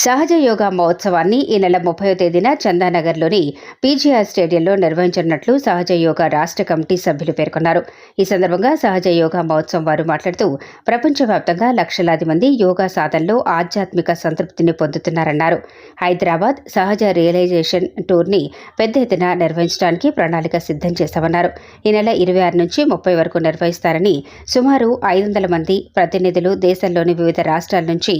సహజ యోగా మహోత్సవాన్ని ఈ నెల 30వ తేదీన చందానగర్లోని పీజీఆర్ స్టేడియంలో నిర్వహించనున్నట్లు సహజ యోగా రాష్ట్ర కమిటీ సభ్యులు పేర్కొన్నారు. ఈ సందర్భంగా సహజ యోగా మహోత్సవం వారు మాట్లాడుతూ ప్రపంచవ్యాప్తంగా లక్షలాది మంది యోగా సాధనలో ఆధ్యాత్మిక సంతృప్తిని పొందుతున్నారన్నారు. హైదరాబాద్ సహజ రియలైజేషన్ టూర్ని పెద్ద ఎత్తున నిర్వహించడానికి ప్రణాళిక సిద్ధం చేశామన్నారు. ఈ నెల 26 నుంచి 30 వరకు నిర్వహిస్తారని, సుమారు 500 మంది ప్రతినిధులు దేశంలోని వివిధ రాష్ట్రాల నుంచి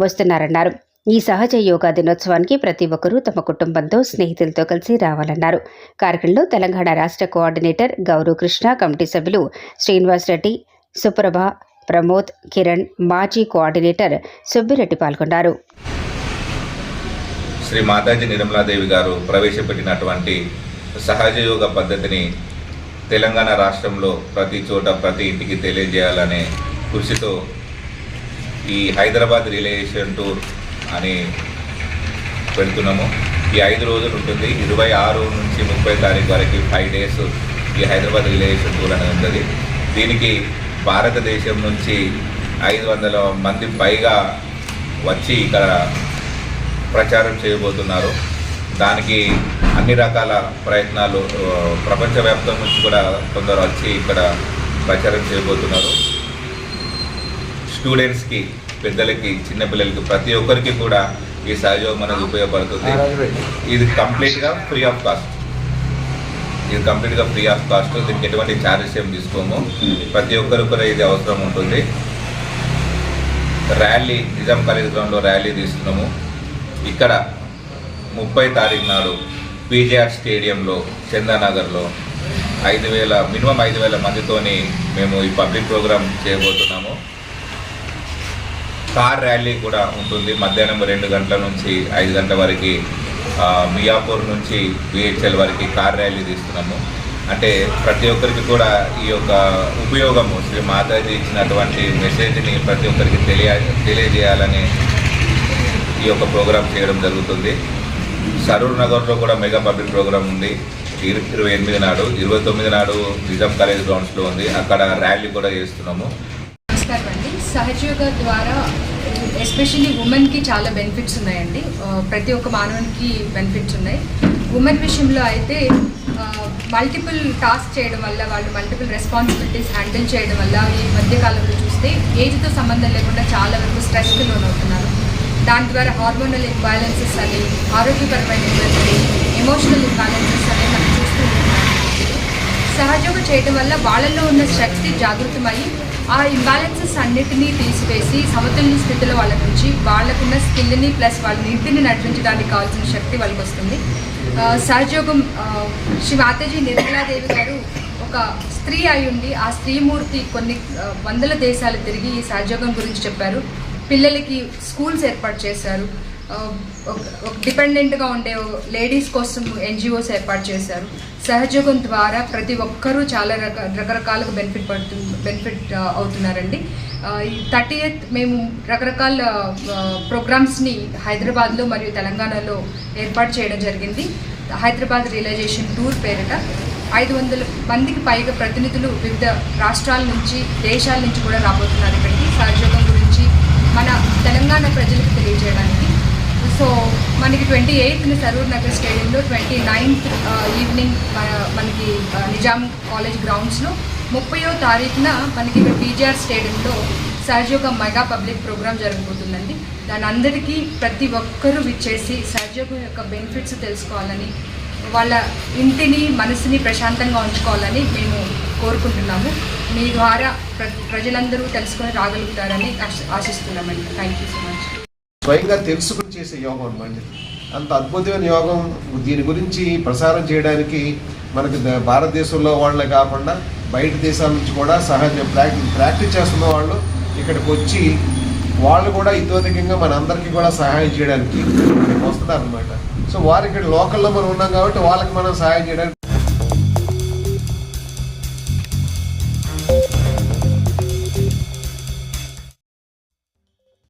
వస్తున్నారన్నారు. ఈ సహజ యోగా దినోత్సవానికి ప్రతి ఒక్కరూ తమ కుటుంబంతో, స్నేహితులతో కలిసి రావాలన్నారు. కార్యక్రమంలో తెలంగాణ రాష్ట్ర కోఆర్డినేటర్ గౌరవ్ కృష్ణ, కమిటీ సభ్యులు శ్రీనివాస్ రెడ్డి, సుప్రభ, ప్రమోద్, కిరణ్, మాజీ కోఆర్డినేటర్ సుబ్బిరెడ్డి పాల్గొన్నారు. శ్రీ మాతాజీ నిర్మలాదేవి గారు ప్రవేశపెట్టినటువంటి సహజ యోగ పద్ధతిని తెలంగాణ రాష్ట్రంలో ప్రతి చోట ప్రతి ఇంటికి తెలియజేయాలనే కృషితో ఈ హైదరాబాద్ రియలైజేషన్ టూర్ అని పెడుతున్నాము. ఈ 5 రోజులు ఉంటుంది. 26 నుంచి 30 తారీఖు వరకు 5 డేస్ ఈ హైదరాబాద్ రియలైజేషన్ టూర్ అనేది ఉంటుంది. దీనికి భారతదేశం నుంచి 500 మంది పైగా వచ్చి ఇక్కడ ప్రచారం చేయబోతున్నారు. దానికి అన్ని రకాల ప్రయత్నాలు ప్రపంచవ్యాప్తం నుంచి కూడా కొందరు వచ్చి ఇక్కడ ప్రచారం చేయబోతున్నారు. స్టూడెంట్స్కి, పెద్దలకి, చిన్నపిల్లలకి, ప్రతి ఒక్కరికి కూడా ఈ సహజయోగం అనేది ఉపయోగపడుతుంది. ఇది కంప్లీట్గా ఫ్రీ ఆఫ్ కాస్ట్. దీనికి ఎటువంటి ఛార్జెస్ ఏం తీసుకోము. ప్రతి ఒక్కరికి కూడా ఇది అవసరం ఉంటుంది. ర్యాలీ నిజాం కాలేజ్ గ్రౌండ్లో ర్యాలీ తీస్తున్నాము. ఇక్కడ 30 తారీఖు నాడు పీజీఆర్ స్టేడియంలో చందానగర్లో మినిమం 5,000 మందితోని మేము ఈ పబ్లిక్ ప్రోగ్రామ్ చేయబోతున్నాము. కార్ ర్యాలీ కూడా ఉంటుంది. మధ్యాహ్నం 2 గంటల నుంచి 5 గంటల వరకు మియాపూర్ నుంచి BHL వరకు కార్ ర్యాలీ తీస్తున్నాము. అంటే ప్రతి ఒక్కరికి కూడా ఈ యొక్క ఉపయోగము, శ్రీ మాతాజీ ఇచ్చినటువంటి మెసేజ్ని ప్రతి ఒక్కరికి తెలియజేయాలని ఈ యొక్క ప్రోగ్రాం చేయడం జరుగుతుంది. సరూర్ నగర్లో కూడా మెగా పబ్లిక్ ప్రోగ్రామ్ ఉంది. 28 నాడు, 29 నాడు నిజాం కాలేజ్ గ్రౌండ్స్లో ఉంది. అక్కడ ర్యాలీ కూడా చేస్తున్నాము. సహజయోగ ద్వారా ఎస్పెషల్లీ ఉమెన్కి చాలా బెనిఫిట్స్ ఉన్నాయండి. ప్రతి ఒక్క మానవునికి బెనిఫిట్స్ ఉన్నాయి. ఉమెన్ విషయంలో అయితే మల్టిపుల్ టాస్క్ చేయడం వల్ల, వాళ్ళు మల్టిపుల్ రెస్పాన్సిబిలిటీస్ హ్యాండిల్ చేయడం వల్ల ఈ మధ్యకాలంలో చూస్తే ఏజ్తో సంబంధం లేకుండా చాలా వరకు స్ట్రెస్కి లోనవుతున్నారు. దాని ద్వారా హార్మోనల్ ఇంబ్యాలెన్సెస్ అని, ఆరోగ్యపరమైనటువంటి ఎమోషనల్ ఇంబ్యాలెన్సెస్ అనేవి మనం చూస్తూ ఉంటున్నాం. సహజంగా చేయడం వల్ల వాళ్ళల్లో ఉన్న శక్తి జాగృతమై ఆ ఇంబ్యాలెన్సెస్ అన్నిటినీ తీసివేసి సమతుల్య స్థితిలో వాళ్ళ నుంచి వాళ్ళకున్న స్కిల్ని ప్లస్ వాళ్ళ ఇంటిని నడిపించడానికి కావాల్సిన శక్తి వాళ్ళకి వస్తుంది. సహజయోగం శ్రీ మాతాజీ నిర్మలాదేవి గారు ఒక స్త్రీ అయి ఉండి ఆ స్త్రీమూర్తి కొన్ని వందల దేశాలు తిరిగి ఈ సహజయోగం గురించి చెప్పారు. పిల్లలకి స్కూల్స్ ఏర్పాటు చేశారు. డిపెండెంట్గా ఉండే లేడీస్ కోసం NGOs ఏర్పాటు చేశారు. సహజయోగం ద్వారా ప్రతి ఒక్కరూ చాలా రకరకాలుగా బెనిఫిట్ అవుతున్నారండి. ఈ 30th మేము రకరకాల ప్రోగ్రామ్స్ని హైదరాబాద్లో మరియు తెలంగాణలో ఏర్పాటు చేయడం జరిగింది. హైదరాబాద్ రియలైజేషన్ టూర్ పేరిట 500 మందికి పైగా ప్రతినిధులు వివిధ రాష్ట్రాల నుంచి, దేశాల నుంచి కూడా రాబోతున్నారు ఇక్కడికి సహజయోగం గురించి మన తెలంగాణ ప్రజలకు తెలియజేయడానికి. సో మనకి 28th సరూర్ నగర్ స్టేడియంలో, 29th ఈవినింగ్ మనకి నిజాం కాలేజ్ గ్రౌండ్స్లో, 30వ తారీఖున మనకి ఇక్కడ పీజీఆర్ స్టేడియంలో సహజయోగ మెగా పబ్లిక్ ప్రోగ్రామ్ జరగబోతుందండి. దాని అందరికీ ప్రతి ఒక్కరూ విచ్చేసి సహజయోగం యొక్క బెనిఫిట్స్ తెలుసుకోవాలని, వాళ్ళ ఇంటిని, మనసుని ప్రశాంతంగా ఉంచుకోవాలని మేము కోరుకుంటున్నాము. మీ ద్వారా ప్రజలందరూ తెలుసుకొని రాగలుగుతారని ఆశిస్తున్నామండి. Thank you so much. స్వయంగా తెలుసుకుని చేసే యోగం అన్నమాట. అంత అద్భుతమైన యోగం. దీని గురించి ప్రసారం చేయడానికి మనకి భారతదేశంలో వాళ్ళే కాకుండా బయట దేశాల నుంచి కూడా సహజ ప్రాక్టీస్ చేస్తున్న వాళ్ళు ఇక్కడికి వచ్చి వాళ్ళు కూడా ఇతోధికంగా మనందరికీ కూడా సహాయం చేయడానికి వస్తున్నారు అనమాట. సో వారు ఇక్కడ లోకల్లో మనం ఉన్నాం కాబట్టి వాళ్ళకి మనం సహాయం చేయడానికి